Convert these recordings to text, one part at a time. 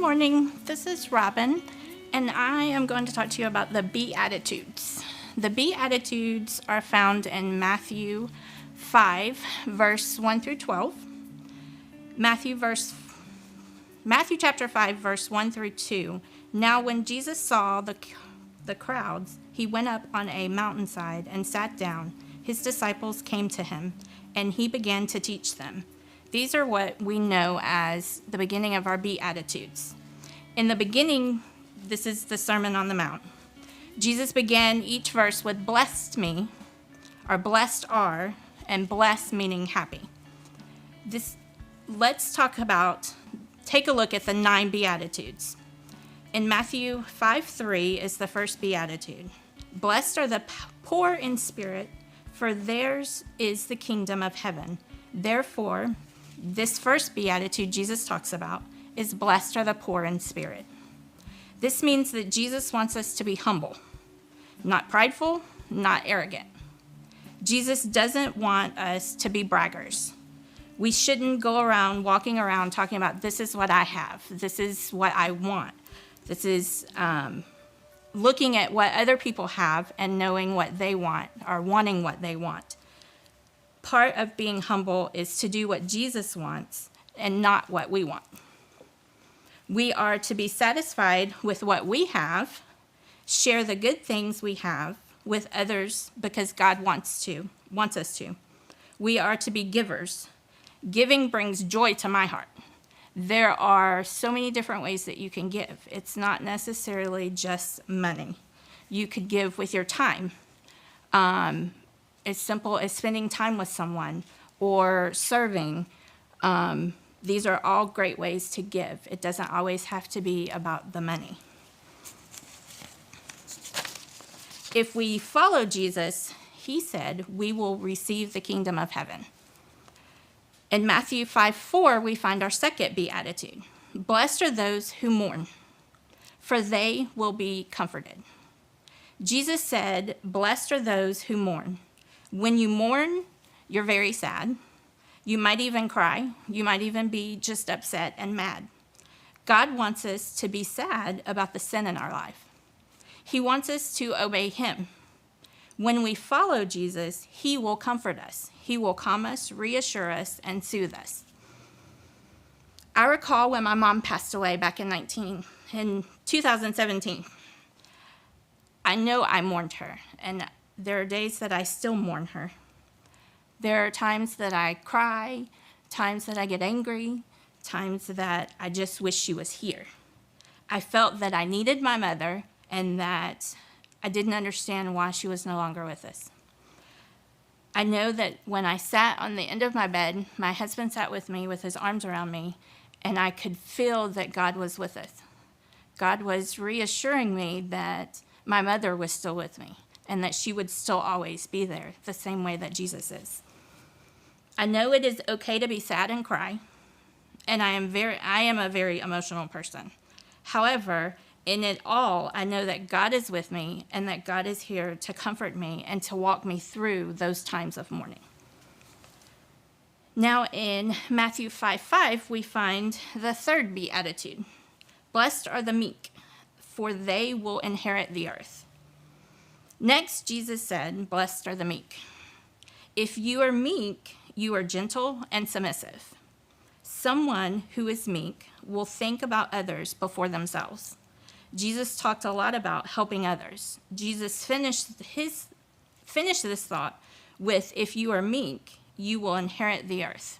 morning. This is Robin, and I am going to talk to you about the Beatitudes. The Beatitudes are found in Matthew 5, verse 1 through 12. Matthew chapter 5, verse 1 through 2. Now when Jesus saw the crowds, he went up on a mountainside and sat down. His disciples came to him, and he began to teach them. These are what we know as the beginning of our Beatitudes. In the beginning, this is the Sermon on the Mount. Jesus began each verse with blessed me, or blessed are, and blessed meaning happy. Let's take a look at the 9 Beatitudes. In Matthew 5:3 is the first Beatitude. Blessed are the poor in spirit, for theirs is the kingdom of heaven. Therefore, this first Beatitude Jesus talks about is blessed are the poor in spirit. This means that Jesus wants us to be humble, not prideful, not arrogant. Jesus doesn't want us to be braggers. We shouldn't go around walking around talking about this is what I have, this is what I want. This is looking at what other people have and knowing what they want or wanting what they want. Part of being humble is to do what Jesus wants and not what we want. We are to be satisfied with what we have, share the good things we have with others because God wants us to. We are to be givers. Giving brings joy to my heart. There are so many different ways that you can give. It's not necessarily just money. You could give with your time. As simple as spending time with someone or serving. These are all great ways to give. It doesn't always have to be about the money. If we follow Jesus, he said, we will receive the kingdom of heaven. In Matthew 5:4, we find our second Beatitude. Blessed are those who mourn, for they will be comforted. Jesus said, blessed are those who mourn. When you mourn, you're very sad. You might even cry. You might even be just upset and mad. God wants us to be sad about the sin in our life. He wants us to obey him. When we follow Jesus, he will comfort us. He will calm us, reassure us, and soothe us. I recall when my mom passed away back in 2017. I know I mourned her, and there are days that I still mourn her. There are times that I cry, times that I get angry, times that I just wish she was here. I felt that I needed my mother and that I didn't understand why she was no longer with us. I know that when I sat on the end of my bed, my husband sat with me with his arms around me, and I could feel that God was with us. God was reassuring me that my mother was still with me and that she would still always be there, the same way that Jesus is. I know it is okay to be sad and cry, and I am a very emotional person. However, in it all, I know that God is with me and that God is here to comfort me and to walk me through those times of mourning. Now in Matthew 5:5, we find the third Beatitude. Blessed are the meek, for they will inherit the earth. Next, Jesus said, blessed are the meek. If you are meek, you are gentle and submissive. Someone who is meek will think about others before themselves. Jesus talked a lot about helping others. Jesus finished this thought with, if you are meek, you will inherit the earth.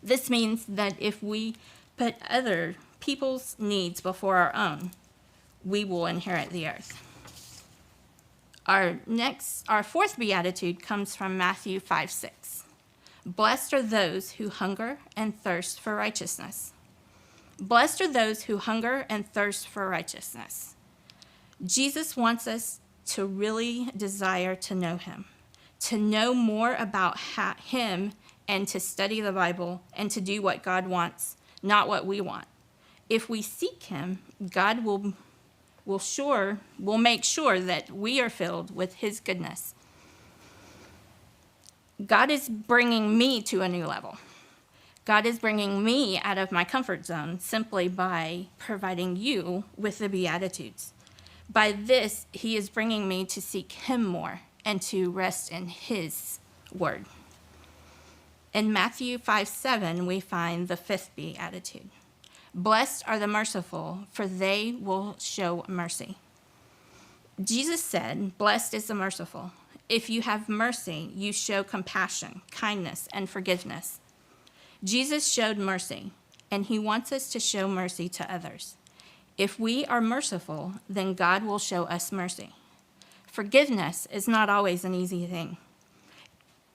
This means that if we put other people's needs before our own, we will inherit the earth. Our fourth Beatitude comes from Matthew 5:6. Blessed are those who hunger and thirst for righteousness. Blessed are those who hunger and thirst for righteousness. Jesus wants us to really desire to know him, to know more about him, and to study the Bible and to do what God wants, not what we want. If we seek him, God will make sure that we are filled with his goodness. God is bringing me to a new level. God is bringing me out of my comfort zone simply by providing you with the Beatitudes. By this, he is bringing me to seek him more and to rest in his word. In Matthew 5:7, we find the fifth Beatitude. Blessed are the merciful, for they will show mercy. Jesus said, blessed is the merciful. If you have mercy, you show compassion, kindness, and forgiveness. Jesus showed mercy, and he wants us to show mercy to others. If we are merciful, then God will show us mercy. Forgiveness is not always an easy thing.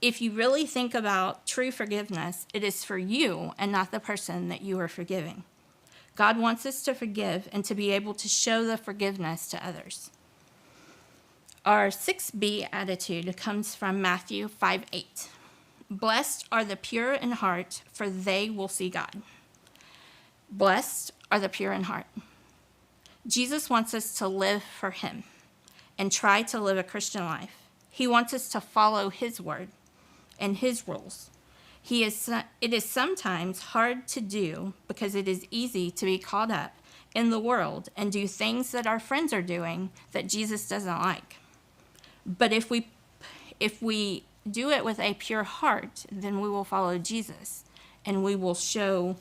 If you really think about true forgiveness, it is for you and not the person that you are forgiving. God wants us to forgive and to be able to show the forgiveness to others. Our sixth Beatitude comes from Matthew 5:8. Blessed are the pure in heart, for they will see God. Blessed are the pure in heart. Jesus wants us to live for him and try to live a Christian life. He wants us to follow his word and his rules. It is sometimes hard to do because it is easy to be caught up in the world and do things that our friends are doing that Jesus doesn't like. But if we do it with a pure heart, then we will follow Jesus and we will show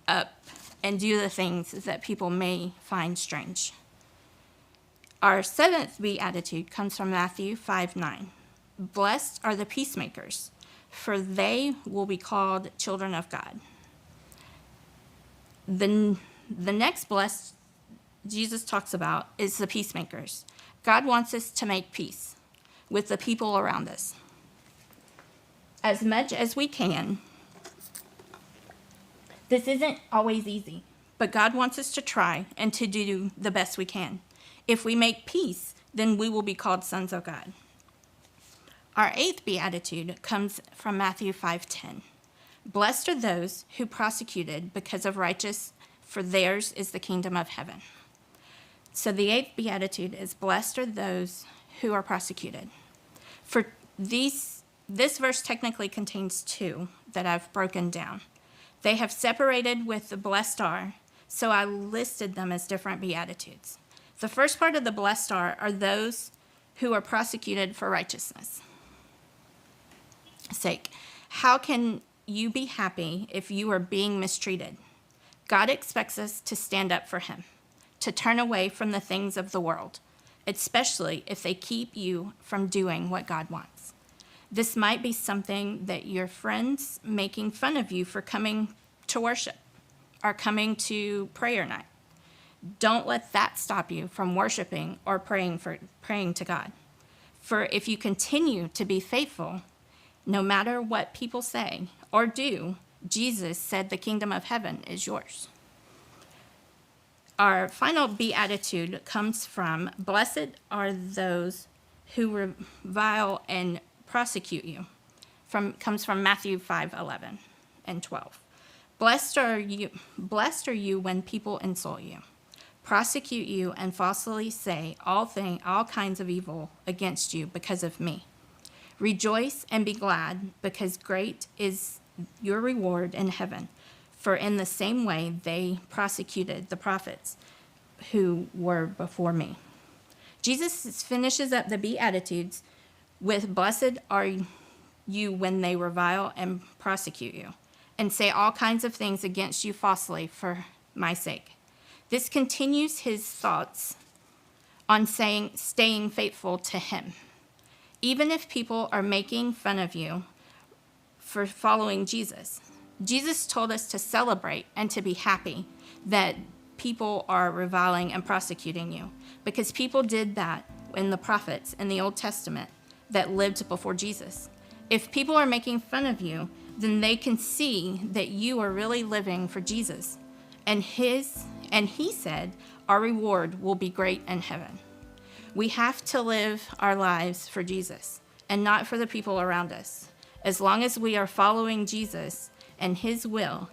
up and do the things that people may find strange. Our seventh Beatitude comes from Matthew 5:9. Blessed are the peacemakers, for they will be called children of God. The next blessed Jesus talks about is the peacemakers. God wants us to make peace with the people around us as much as we can. This isn't always easy, but God wants us to try and to do the best we can. If we make peace, then we will be called sons of God. Our eighth Beatitude comes from Matthew 5:10. Blessed are those who persecuted because of righteousness, for theirs is the kingdom of heaven. So the eighth Beatitude is blessed are those who are persecuted. For this verse technically contains two that I've broken down. They have separated with the blessed are, so I listed them as different Beatitudes. The first part of the blessed are those who are prosecuted for righteousness' sake. How can you be happy if you are being mistreated? God expects us to stand up for him, to turn away from the things of the world, especially if they keep you from doing what God wants. This might be something that your friends making fun of you for coming to worship or coming to prayer night. Don't let that stop you from worshiping or praying to God. For if you continue to be faithful, no matter what people say or do, Jesus said the kingdom of heaven is yours. Our final Beatitude comes from, blessed are those who revile and prosecute you. Comes from Matthew 5:11 and 12. Blessed are you when people insult you, prosecute you, and falsely say all kinds of evil against you because of me. Rejoice and be glad, because great is your reward in heaven. For in the same way they prosecuted the prophets who were before me. Jesus finishes up the Beatitudes with, blessed are you when they revile and prosecute you, and say all kinds of things against you falsely for my sake. This continues his thoughts on staying faithful to him. Even if people are making fun of you for following Jesus, Jesus told us to celebrate and to be happy that people are reviling and prosecuting you, because people did that in the prophets in the Old Testament that lived before Jesus. If people are making fun of you, then they can see that you are really living for Jesus. And he said, our reward will be great in heaven. We have to live our lives for Jesus and not for the people around us. As long as we are following Jesus and his will,